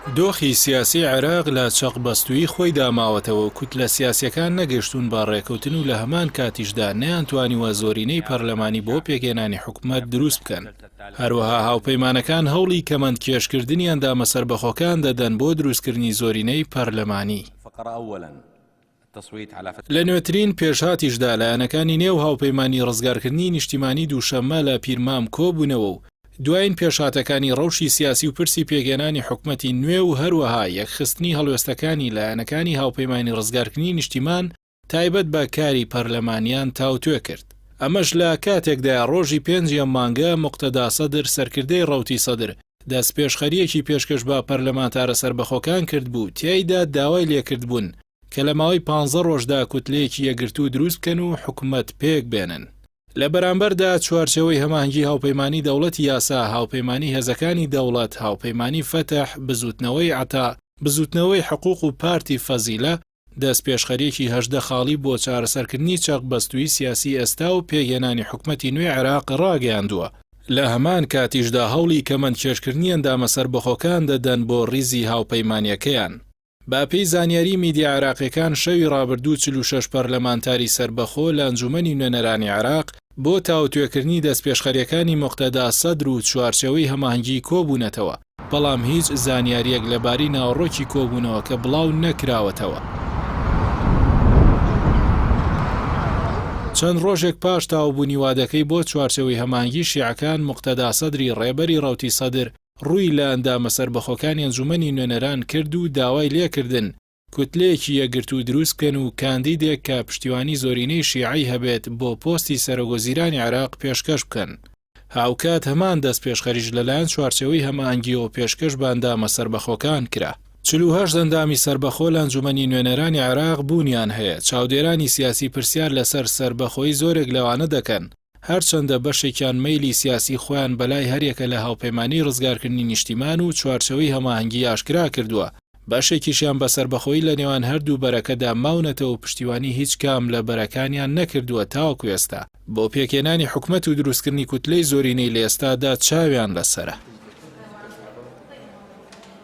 دۆخی سیاسی عێراق لە چەقبەستووی خۆی داماوەتەوە و کوتلە سیاسیەکان نەگەشتون بە ڕێکەوتن و لە هەمان کاتیشدا نەیانتوانیوە زۆرینەی پەرلەمانی بۆ پێگەێنانی حکومەت دروست بکەن. هەروەها هاوپەیمانەکان هەوڵی کەمەند کێشکردنیان دامەسەربەخۆکان دەدەن بۆ دروستکردنی زۆرینەی پەرلەمانی. لە نوێترین پێشهاتیشدا لایەنەکانی نێو هاوپەیمانی ڕزگارکردنی نیشتیمانی دووشەممە لە پیرمام کۆبوونەوە و دوایین پێشهاتەکانی ڕەوشی سیاسی و پرسی پێگەێنانی حکومەتی نوێ و هەروەها یەکخستنی هەڵوێستەکانی لایەنەکانی هاوپەیمانی ڕزگارکردنی نیشتیمان تایبەت بە کاری پەرلەمانیان تاوتوێ کرد. ئەمەش لە کاتێکدا ڕۆژی 5 مانگە موقتەدا سەدر سەرکردەی ڕەوتی سەدر دەست پێشخەریەکی پێشکەش بە پەرلەمانتارە سەربەخۆکان کرد بوو تیایدا داوای لێکرد بوون کە لە ماوەی 15 ڕۆژدا کوتلەیەکی یەکگرتوو دروست بکەن و حکومەت پێک بێنن. لە بەرامبەردا چوارچەوەی هەماهەنگی هاوپەیمانی دەوڵەتی یاسا، هاوپەیمانی هێزەکانی دەوڵەت، هاوپەیمانی فەتح، بزوتنەوەی عەتا، بزوتنەوەی حقوق و پارتی فەزیلە دەست پێشخەریەکی 18 خاڵی بۆ چارەسەرکردنی چەقبەستووی سیاسی ئێستا و پێگەێنانی حکومەتی نوێ عێراق ڕاگەیاندووە. لە هەمان کاتیشدا هەوڵی کەمەند کێشکردنی ئەندامەسەربەخۆکان دەدەن بۆ ڕیزی هاوپەیمانیەکەیان. باپەی زانیاری میدیا عێراقیەکان شەوی ڕابردوو 46 پەرلەمانتاری سەربەخۆ لە ئەنجومەنی نوێنەرانی عێراق بۆ تاوتوێکردنی دەستپێشخەریەکانی موقتەدا سەدر و چوارچەوەی هەماهەنگی کۆبوونەتەوە، بەڵام هیچ زانیاریەک لەباری ناوەڕۆکی کۆبوونەوە کە بڵاو نەکراوەتەوە. چەند ڕۆژێک پاش تاوبوونی وادەکەی بۆ چوارچەوەی هەماهەنگی شیعەکان موقتەدا سەدری ڕێبەری ڕەوتی سەدر ڕووی لە ئەندامەسەربەخۆکانی ئەنجومەنی نوێنەران کرد و داوای لێکردن کوتلەیەکی یەکگرتوو دروستکەن و کاندیدێک کە پشتیوانی زۆرینەی شیعی هەبێت بۆ پۆستی سەرۆگۆزیرانی عێراق پێشکەش بکەن. هاوکات هەمان دەست پێشخەریش لەلایەن چوارچەوەی هەماهەنگیەوە پێشکەش بە ئەندامەسەربەخۆکان کرا. 48 ئەندامی سەربەخۆ لە ئەنجومەنی نوێنەرانی عێراق بوونیان هەیە. چاودێرانی سیاسی پرسیار لەسەر سەربەخۆی زۆرێک لەوانە دەکەن، هەرچەندە بەشێکیان مەیلی سیاسی خۆیان بەلای هەرێکە لە هاوپەیمانی ڕزگارکردنی نیشتیمان و چوارچەوەی هەماهەنگی ئاشکرا کردووە. بەشێکیشیان بە سەربەخۆیی لە نێوان هەردوو بەرەکەدا ماونەتەوە و پشتیوانی هیچ کام لە بەرەکانیان نەکردووە تاوەکو ئێستا. بۆ پێکێنانی حکومەت و دروستکردنی کوتلەی زۆرینەی لە ئێستادا چاویان لەسەرە.